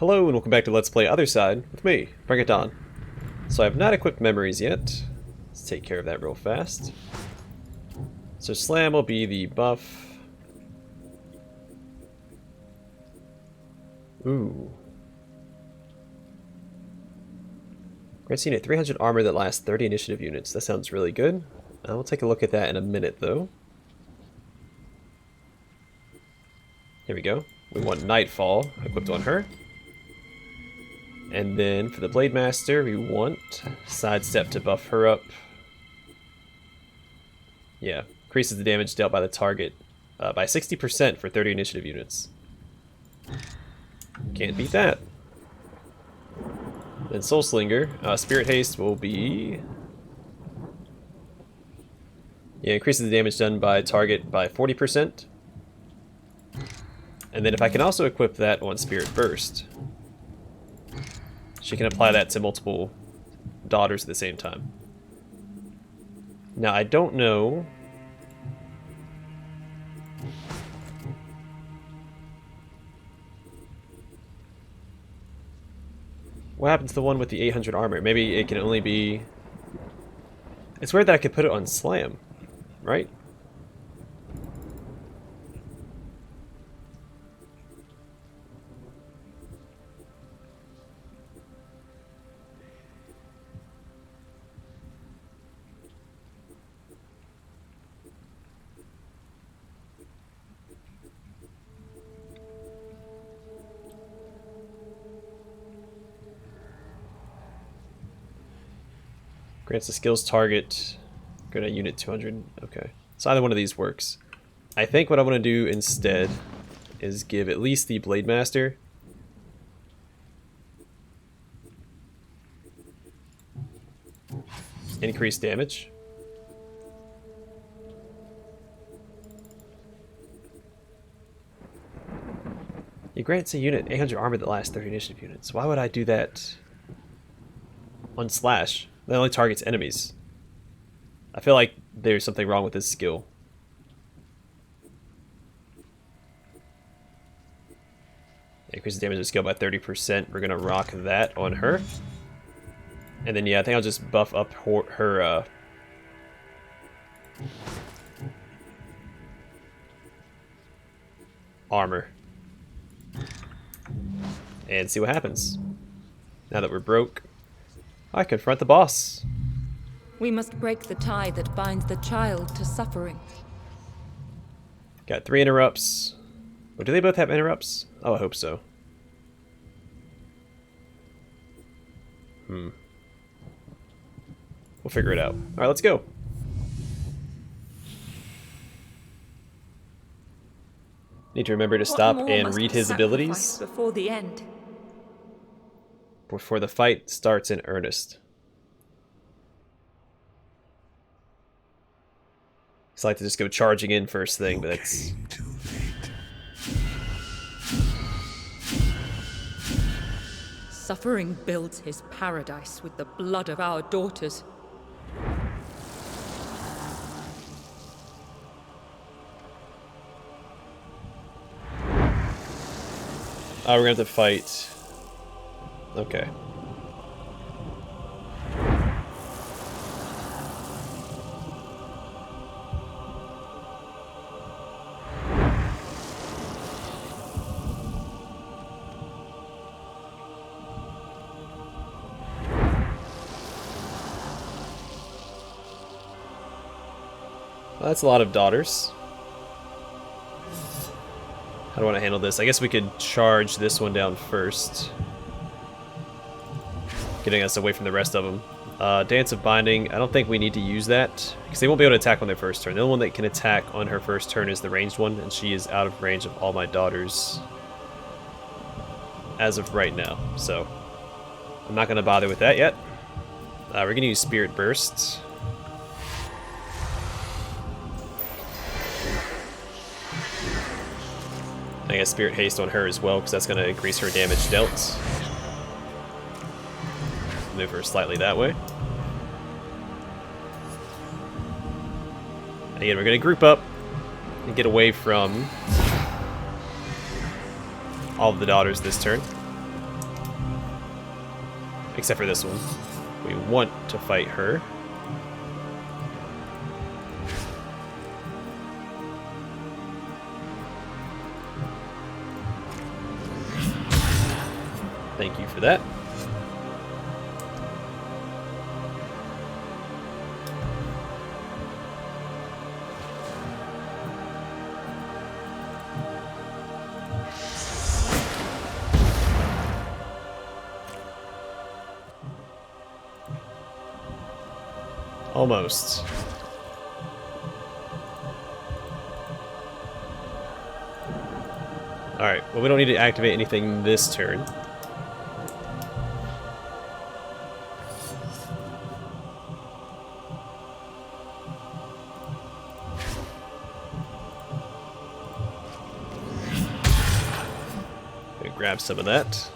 Hello and welcome back to Let's Play Othercide with me, BringItDon. So I have not equipped memories yet. Let's take care of that real fast. So Slam will be the buff. Ooh. Grants unit 300 armor that lasts 30 initiative units. That sounds really good. We'll take a look at that in a minute though. Here we go. We want Nightfall equipped on her. And then for the Blade Master, we want Sidestep to buff her up. Yeah, increases the damage dealt by the target by 60% for 30 initiative units. Can't beat that. Then Soulslinger, Spirit Haste will be... Yeah, increases the damage done by target by 40%. And then if I can also equip that on Spirit Burst, she can apply that to multiple daughters at the same time. Now, I don't know... What happened to the one with the 800 armor? Maybe it can only be... It's weird that I could put it on Slam, right? Grants the skills target. Go to unit 200. Okay. So either one of these works. I think what I want to do instead is give at least the Blade Master increased damage. It grants a unit 800 armor that lasts 30 initiative units. Why would I do that on Slash? That only targets enemies. I feel like there's something wrong with this skill. Increases damage of skill by 30%. We're gonna rock that on her. And then yeah, I think I'll just buff up her armor. And see what happens. Now that we're broke, I confront the boss. We must break the tie that binds the child to suffering. Got 3 interrupts. Or do they both have interrupts? Oh, I hope so. We'll figure it out. Alright, let's go. Need to remember to stop and read his abilities before the end. Before the fight starts in earnest. I like to just go charging in first thing, but that's... Suffering builds his paradise with the blood of our daughters. Oh, we're gonna have to fight. Okay. Well, that's a lot of daughters. How do I want to handle this? I guess we could charge this one down first, getting us away from the rest of them. Dance of Binding, I don't think we need to use that, because they won't be able to attack on their first turn. The only one that can attack on her first turn is the ranged one, and she is out of range of all my daughters as of right now, so I'm not going to bother with that yet. We're going to use Spirit Burst. I guess Spirit Haste on her as well, because that's going to increase her damage dealt. Move her slightly that way. Again, we're going to group up and get away from all of the daughters this turn. Except for this one. We want to fight her. Thank you for that. Almost. Alright, well we don't need to activate anything this turn. Gonna grab some of that.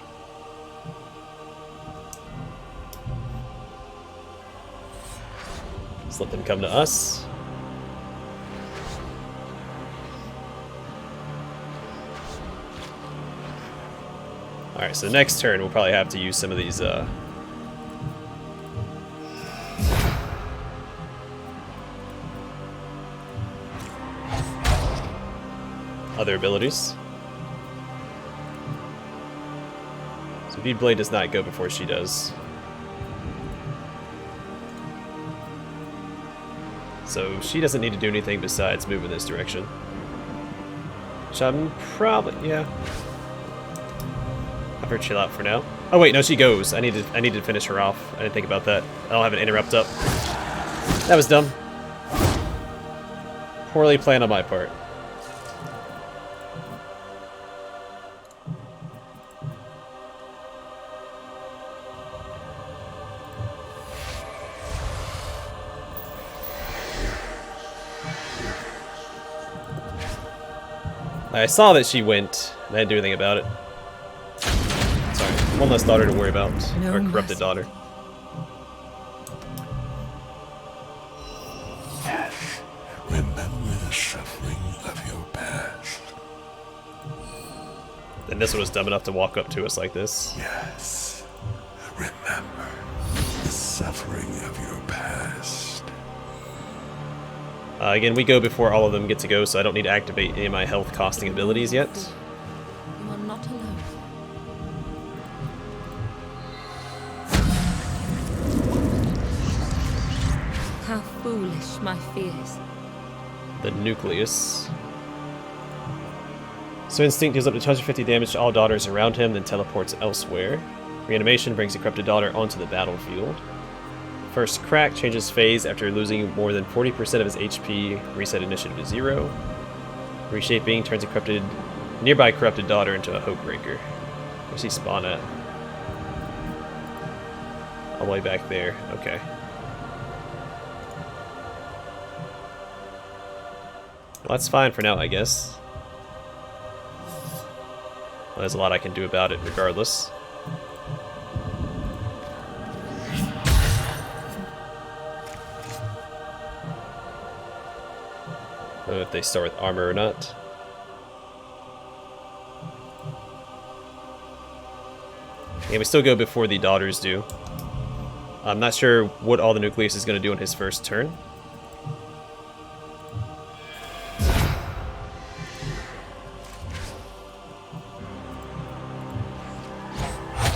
Let them come to us. Alright, so next turn we'll probably have to use some of these other abilities. So Bead Blade does not go before she does. So she doesn't need to do anything besides move in this direction. Which I'm probably, yeah. Have her chill out for now. Oh wait, no, she goes. I need to finish her off. I didn't think about that. I'll have an interrupt up. That was dumb. Poorly planned on my part. I saw that she went, and I didn't do anything about it. Sorry, one less daughter to worry about. No or corrupted mercy. daughter. Yes, remember the suffering of your past. And this one was dumb enough to walk up to us like this. Yes, remember the suffering of your past. Again, we go before all of them get to go, so I don't need to activate any of my health costing abilities yet. You are not alone. How foolish my fears. The Nucleus. So Instinct deals up to 250 damage to all daughters around him, then teleports elsewhere. Reanimation brings a corrupted daughter onto the battlefield. First Crack changes phase after losing more than 40% of his HP, reset initiative to 0. Reshaping turns a nearby corrupted daughter into a Hope Breaker. Where's he spawn at? All the way back there. Okay. Well, that's fine for now, I guess. Well, there's a lot I can do about it regardless. I don't know if they start with armor or not. Yeah, we still go before the daughters do. I'm not sure what all the Nucleus is going to do on his first turn.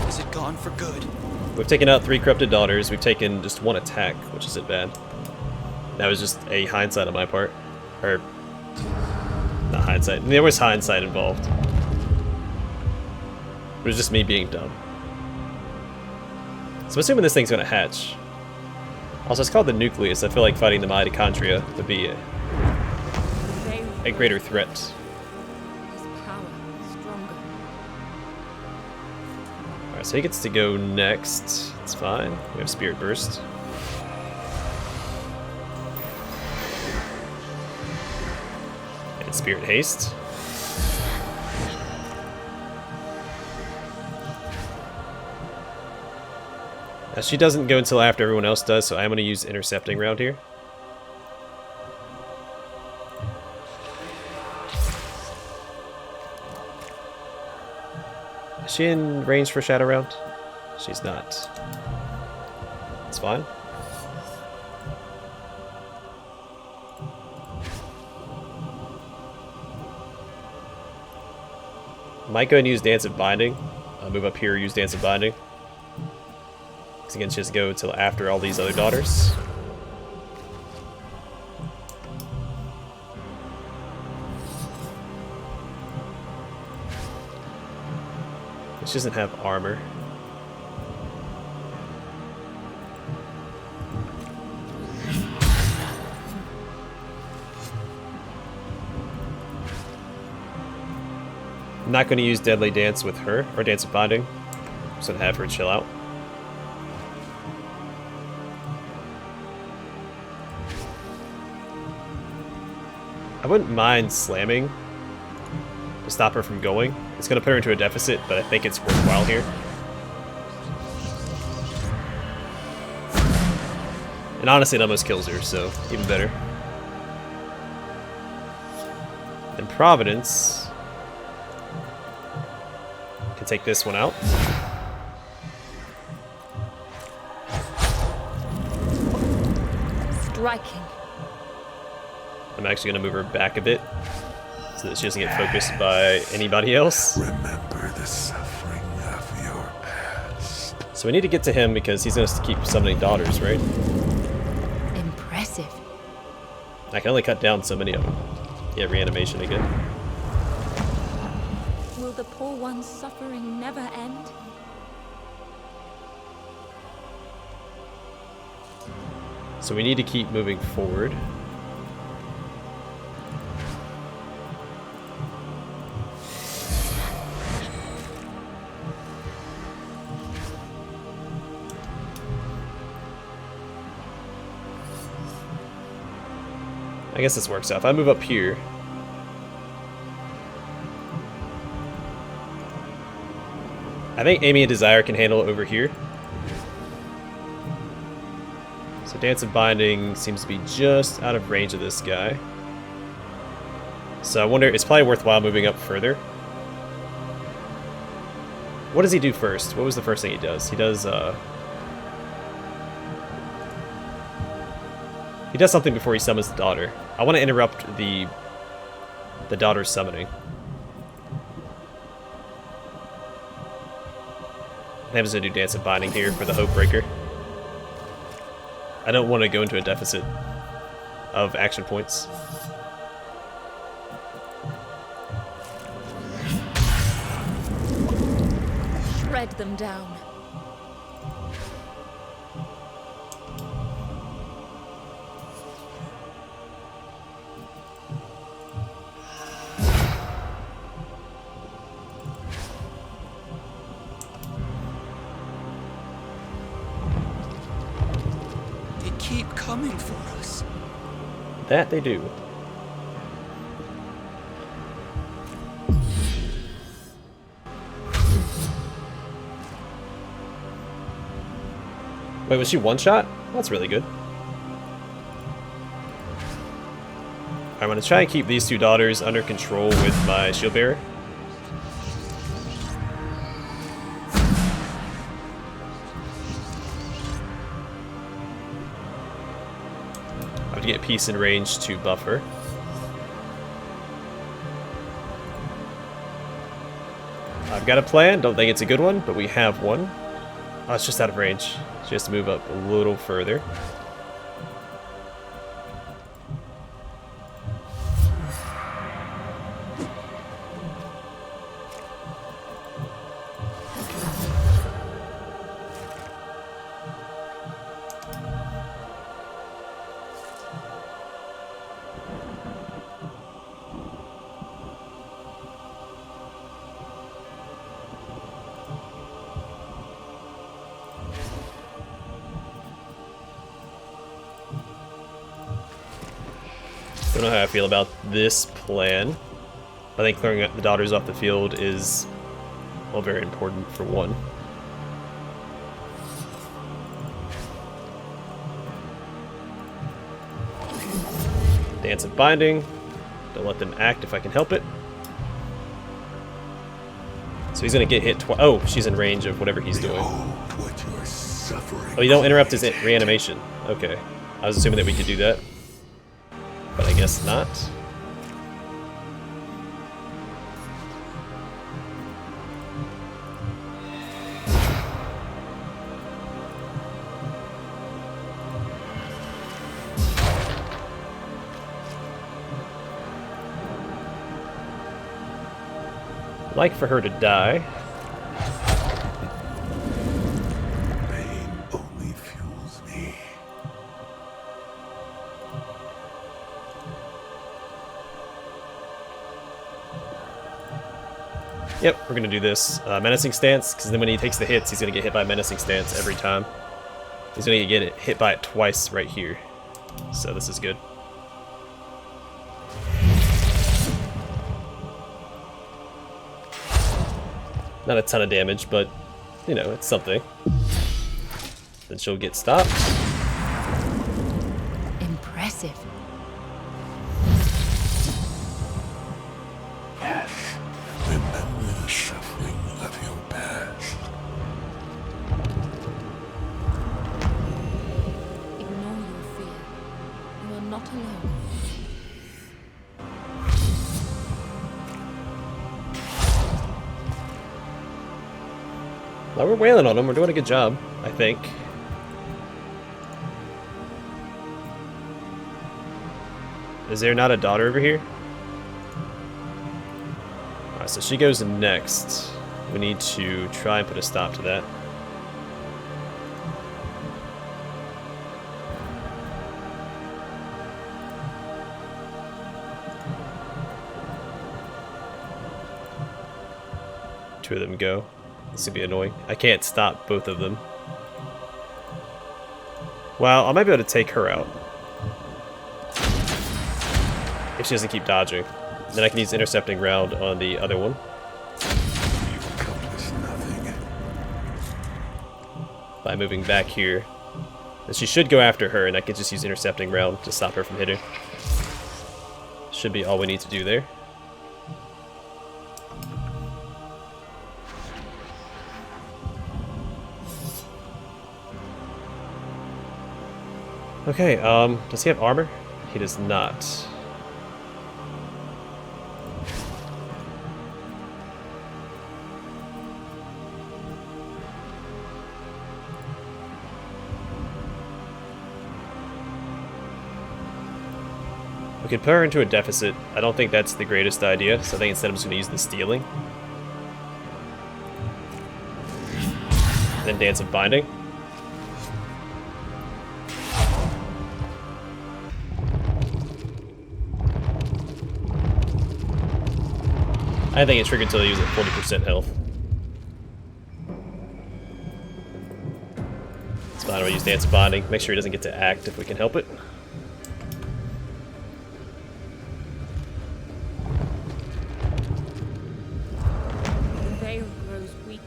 Is it gone for good? We've taken out 3 corrupted daughters. We've taken just 1 attack, which isn't bad. That was just a hindsight on my part. Or, not hindsight. There was hindsight involved. It was just me being dumb. So I'm assuming this thing's gonna hatch. Also, it's called the Nucleus. I feel like fighting the mitochondria would be a greater threat. His power stronger. Alright, so he gets to go next. It's fine. We have Spirit Burst. And Spirit Haste. Now, she doesn't go until after everyone else does, so I'm going to use Intercepting round here. Is she in range for Shadow round? She's not. It's fine. Might go and use Dance of Binding. Move up here, use Dance of Binding. Because again, she has to go until after all these other daughters. She doesn't have armor. I'm not going to use Deadly Dance with her, or Dance of Binding. Just going to have her chill out. I wouldn't mind slamming to stop her from going. It's going to put her into a deficit, but I think it's worthwhile here. And honestly, it almost kills her, so even better. And Providence can take this one out. Striking. I'm actually going to move her back a bit so that she doesn't get focused by anybody else. Remember the suffering of your past. So we need to get to him because he's going to keep summoning daughters, right? Impressive. I can only cut down so many of them. Yeah, reanimation again. Will the poor one's suffering never end? So we need to keep moving forward. I guess this works out. If I move up here, I think Amy and Desire can handle it over here. So Dance of Binding seems to be just out of range of this guy. So I wonder, it's probably worthwhile moving up further. What does he do first? What was the first thing he does? He does something before he summons the daughter. I want to interrupt the daughter's summoning. I'm just going to do Dance of Binding here for the Hope Breaker. I don't want to go into a deficit of action points. Shred them down. Keep coming for us. That they do. Wait, was she one shot? That's really good. I'm going to try and keep these two daughters under control with my shield bearer. To get peace in range to buff her. I've got a plan, don't think it's a good one, but we have one. Oh, it's just out of range. She has to move up a little further. Don't know how I feel about this plan. I think clearing the daughters off the field is, well, very important for one. Dance of Binding. Don't let them act if I can help it. So So he's gonna get hit twice. Oh, she's in range of whatever he's doing. Behold what you're suffering. Oh, you don't interrupt his reanimation. Okay. I was assuming that we could do that. But I guess not. I'd like for her to die. Pain only fuels me. Yep, we're gonna do this. Menacing stance, because then when he takes the hits, he's gonna get hit by menacing stance every time. He's gonna get hit by it twice right here. So this is good. Not a ton of damage, but, you know, it's something. Then she'll get stopped. Impressive. Yes. Remember the suffering of your past. Ignore your fear. You are not alone. Well, we're wailing on him. We're doing a good job, I think. Is there not a daughter over here? Alright, so she goes next. We need to try and put a stop to that. Two of them go. This would be annoying. I can't stop both of them. Well, I might be able to take her out. If she doesn't keep dodging. Then I can use intercepting round on the other one. You accomplish nothing. By moving back here. And she should go after her, and I can just use intercepting round to stop her from hitting. Should be all we need to do there. Okay, does he have armor? He does not. We could put her into a deficit. I don't think that's the greatest idea, so I think instead I'm just going to use the stealing. Then Dance of Binding. I think it triggered until I use it 40% health. It's fine, I'll use Dance of Binding. Make sure he doesn't get to act if we can help it. The veil grows weaker.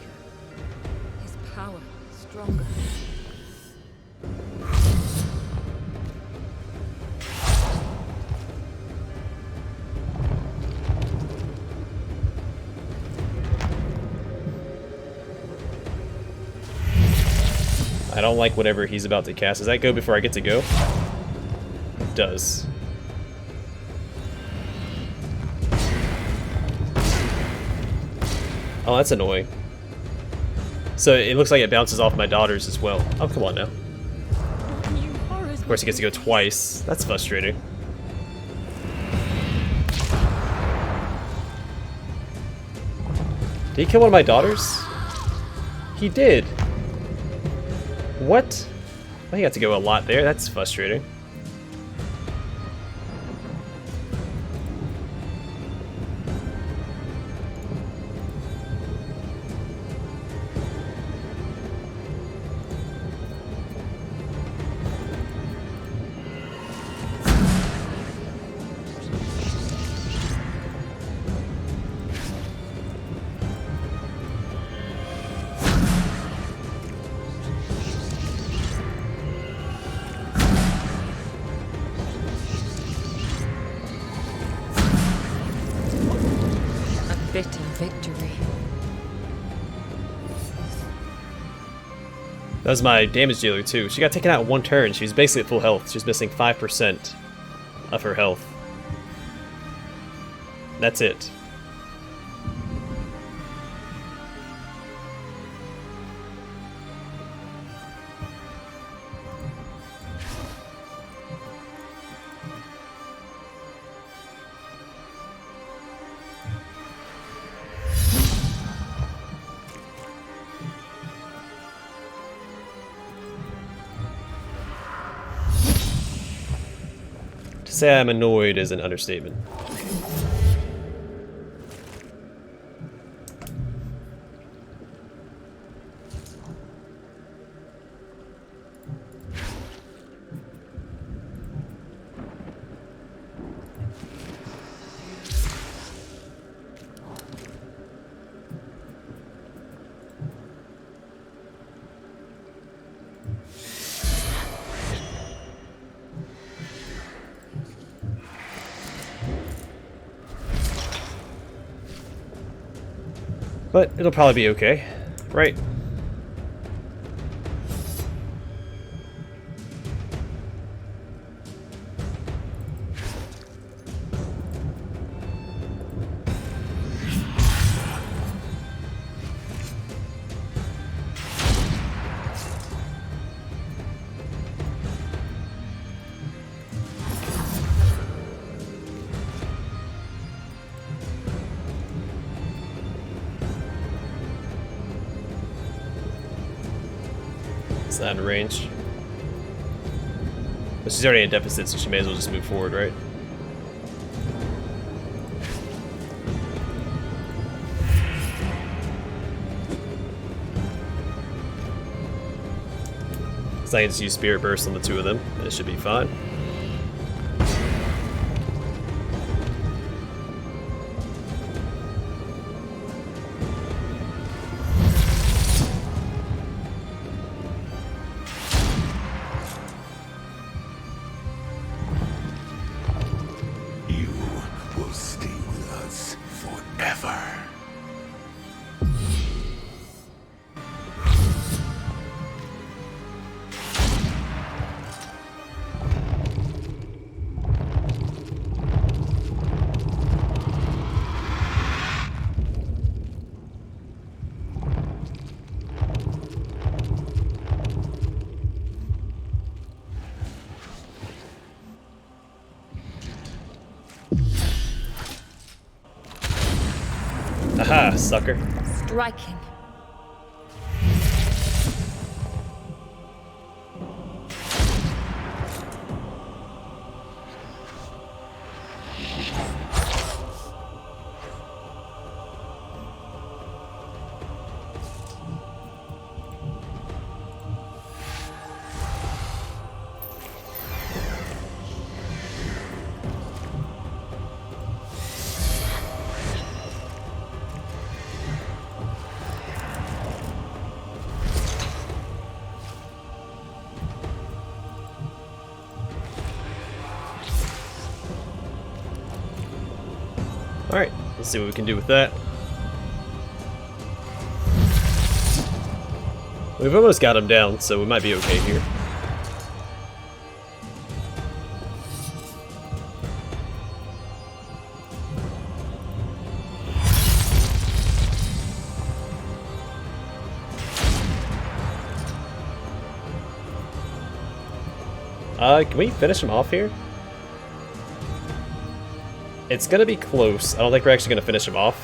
His power stronger. I don't like whatever he's about to cast. Does that go before I get to go? It does. Oh, that's annoying. So it looks like it bounces off my daughters as well. Oh, come on now. Of course he gets to go twice. That's frustrating. Did he kill one of my daughters? He did. What? I got to go a lot there. That's frustrating. A bitter victory. That was my damage dealer too. She got taken out in one turn. She was basically at full health. She was missing 5% of her health. That's it. To say I'm annoyed is an understatement. But it'll probably be okay, right? It's not in range. But she's already in deficit, so she may as well just move forward, right? So I can just use Spirit Burst on the two of them, and it should be fine. You will stay with us forever. Aha, sucker. Striking. Alright, let's see what we can do with that. We've almost got him down, so we might be okay here. Can we finish him off here? It's gonna be close. I don't think we're actually gonna finish him off.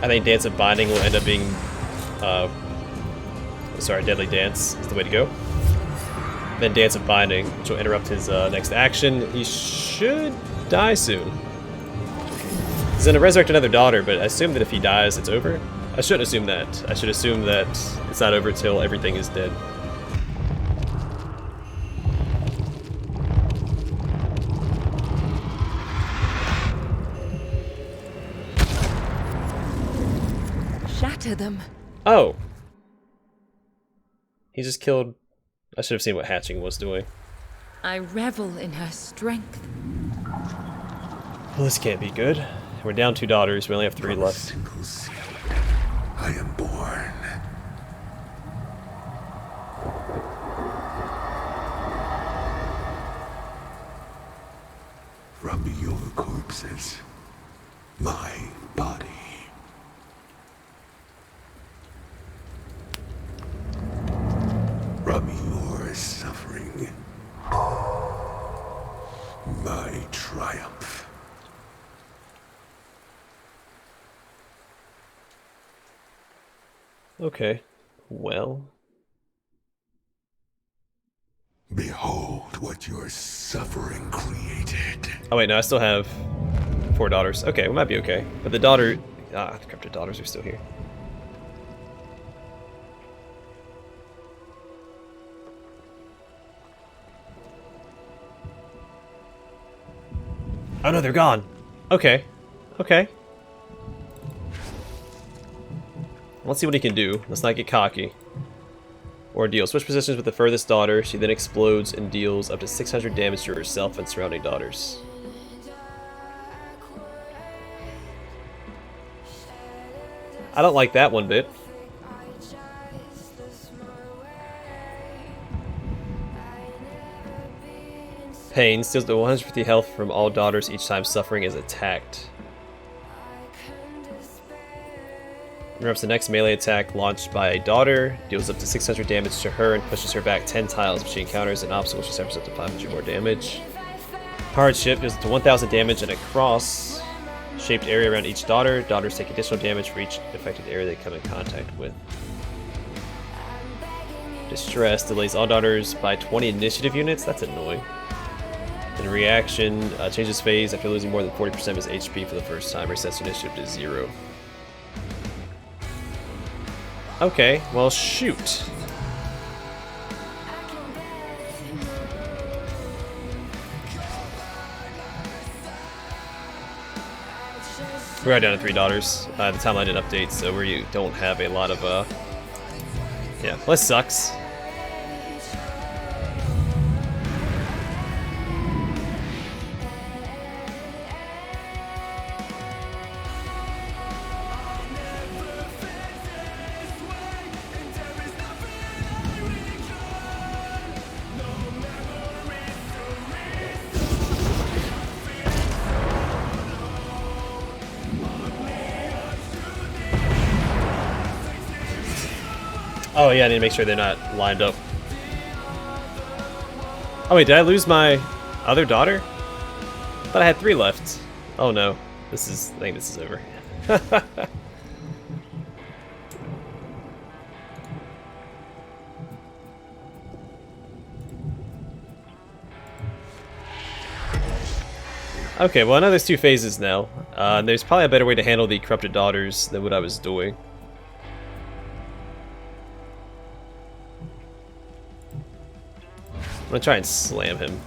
I think Dance of Binding will end up being, Deadly Dance is the way to go. Then Dance of Binding, which will interrupt his next action. He should die soon. He's gonna resurrect another daughter, but I assume that if he dies, it's over. I shouldn't assume that. I should assume that it's not over till everything is dead. Shatter them. Oh! He just killed... I should have seen what Hatching was doing. I revel in her strength. Well, this can't be good. We're down 2 daughters, we only have 3 From a left. single seed, I am born. from your suffering. My triumph. Okay. Well. Behold what your suffering created. Oh wait, no, I still have 4 daughters. Okay, we might be okay. But the daughter... Ah, the corrupted daughters are still here. Oh no, they're gone. Okay. Okay. Let's see what he can do. Let's not get cocky. Ordeal. Switch positions with the furthest daughter. She then explodes and deals up to 600 damage to herself and surrounding daughters. I don't like that one bit. Pain steals the 150 health from all daughters each time suffering is attacked. Interrupts the next melee attack launched by a daughter, deals up to 600 damage to her, and pushes her back 10 tiles if she encounters an obstacle. She suffers up to 500 more damage. Hardship deals up to 1000 damage in a cross-shaped area around each daughter. Daughters take additional damage for each affected area they come in contact with. Distress delays all daughters by 20 initiative units. That's annoying. In reaction, changes phase after losing more than 40% of his HP for the first time. Resets initiative to 0. Okay, well, shoot. We're right down to 3 daughters. The timeline didn't update, so we don't have a lot of, yeah, well, this sucks. Oh yeah, I need to make sure they're not lined up. Oh wait, did I lose my other daughter? I thought I had 3 left. Oh no, I think this is over. Okay, well I know there's 2 phases now. There's probably a better way to handle the corrupted daughters than what I was doing. I'm gonna try and slam him.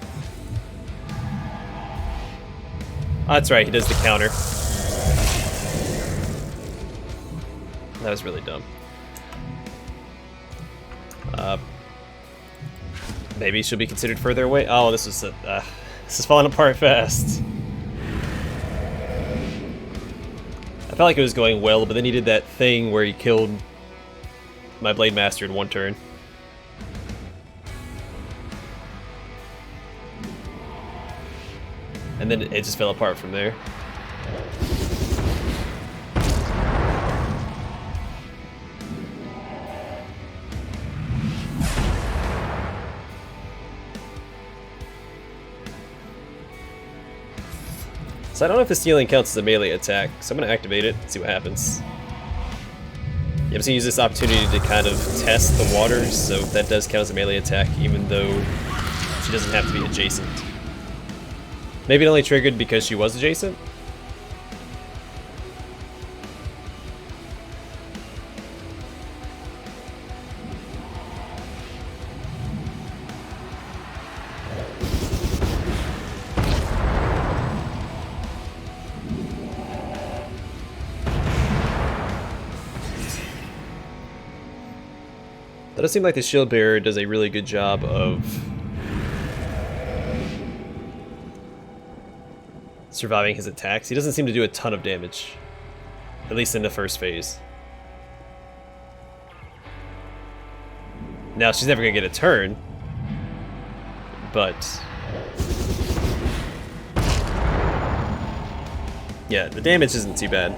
Oh, that's right, he does the counter. That was really dumb. Maybe she'll be considered further away. Oh, this is falling apart fast. I felt like it was going well, but then he did that thing where he killed my Blade Master in 1 turn. And then it just fell apart from there. So I don't know if the stealing counts as a melee attack, so I'm going to activate it and see what happens. Yeah, I'm just going to use this opportunity to kind of test the waters, so if that does count as a melee attack, even though she doesn't have to be adjacent. Maybe it only triggered because she was adjacent? That does seem like the shield bearer does a really good job of surviving his attacks. He doesn't seem to do a ton of damage, at least in the first phase. Now, she's never gonna get a turn, but yeah, the damage isn't too bad.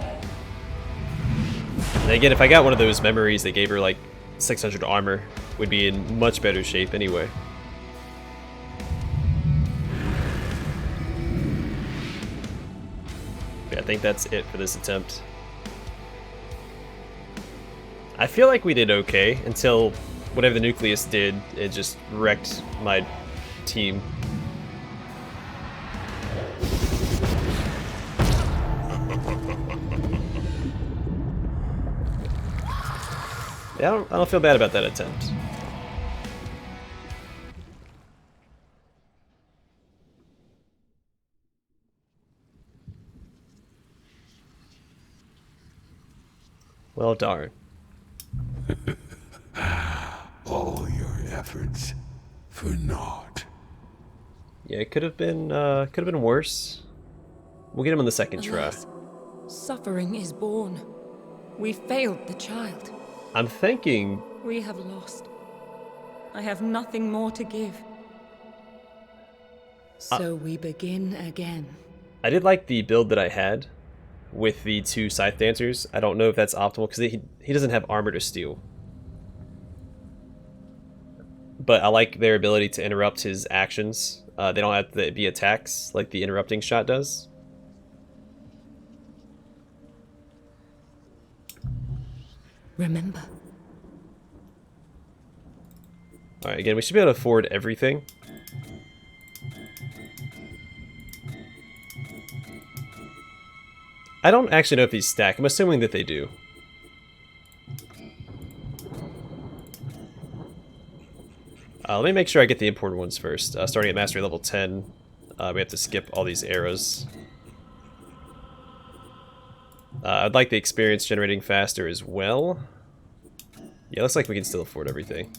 And again, if I got one of those memories that gave her like 600 armor, would be in much better shape anyway. Yeah, I think that's it for this attempt. I feel like we did okay until whatever the Nucleus did, it just wrecked my team. Yeah, I don't feel bad about that attempt. Well, darn. All your efforts for naught. Yeah, it could have been worse. We'll get him on the second try. Alas, suffering is born. We failed the child. I'm thinking. We have lost. I have nothing more to give. So we begin again. I did like the build that I had with the 2 Scythe Dancers. I don't know if that's optimal because he doesn't have armor to steal. But I like their ability to interrupt his actions. They don't have to be attacks like the interrupting shot does. Remember. Alright, again, we should be able to afford everything. I don't actually know if these stack. I'm assuming that they do. Let me make sure I get the important ones first. Starting at Mastery level 10, we have to skip all these arrows. I'd like the experience generating faster as well. Yeah, looks like we can still afford everything.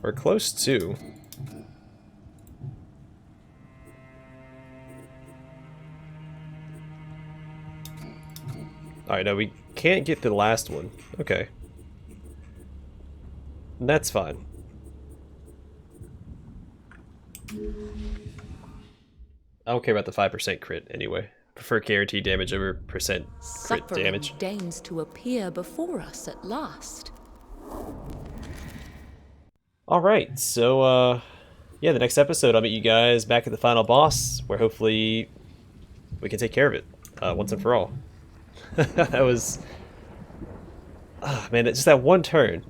We're close to. Alright, no, we can't get the last one. Okay. That's fine. I don't care about the 5% crit anyway. Prefer guaranteed damage over percent crit Suffering damage. deigns to appear before us at last. Alright, so yeah, the next episode I'll meet you guys back at the final boss, where hopefully we can take care of it once and for all. That was... Oh, man, just that one turn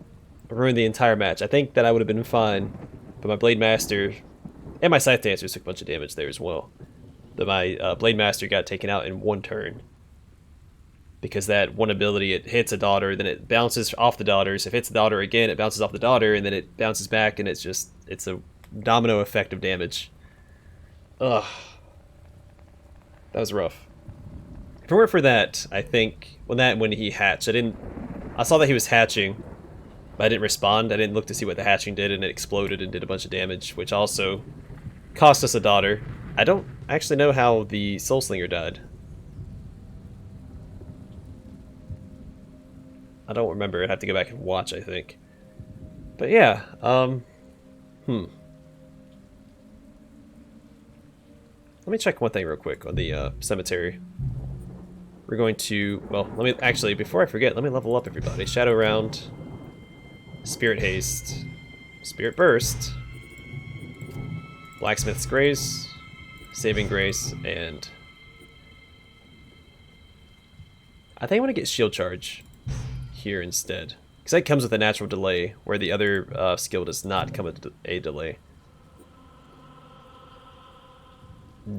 ruined the entire match. I think that I would have been fine, but my Blade Master and my Scythe Dancers took a bunch of damage there as well. But my Blade Master got taken out in one turn. Because that one ability, it hits a daughter, then it bounces off the daughters. If it hits the daughter again, it bounces off the daughter, and then it bounces back, and it's a domino effect of damage. Ugh. That was rough. If it weren't for that, I think, when he hatched, I saw that he was hatching, but I didn't respond. I didn't look to see what the hatching did, and it exploded and did a bunch of damage, which also cost us a daughter. I don't actually know how the Soul Slinger died. I don't remember. I'd have to go back and watch, I think. But yeah, Let me check one thing real quick on the cemetery. We're going to, well, before I forget, let me level up everybody. Shadow Round, Spirit Haste, Spirit Burst, Blacksmith's Grace, Saving Grace, and I think I want to get Shield Charge here instead, because that comes with a natural delay, where the other skill does not come with a delay.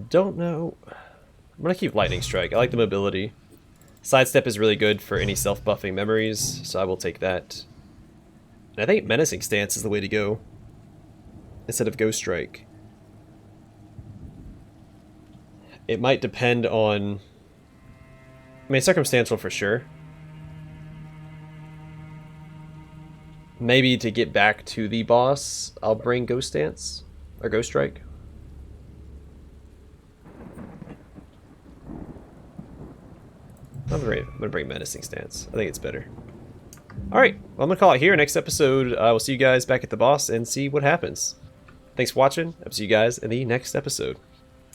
Don't know. I'm gonna keep Lightning Strike. I like the mobility. Sidestep is really good for any self-buffing memories, so I will take that. And I think Menacing Stance is the way to go instead of Ghost Strike. It might depend on, I mean, circumstantial for sure. Maybe to get back to the boss, I'll bring Ghost Stance or Ghost Strike. I'm gonna bring Menacing Stance. I think it's better. Alright, well, I'm gonna call it here. Next episode, we'll see you guys back at the boss and see what happens. Thanks for watching. I'll see you guys in the next episode.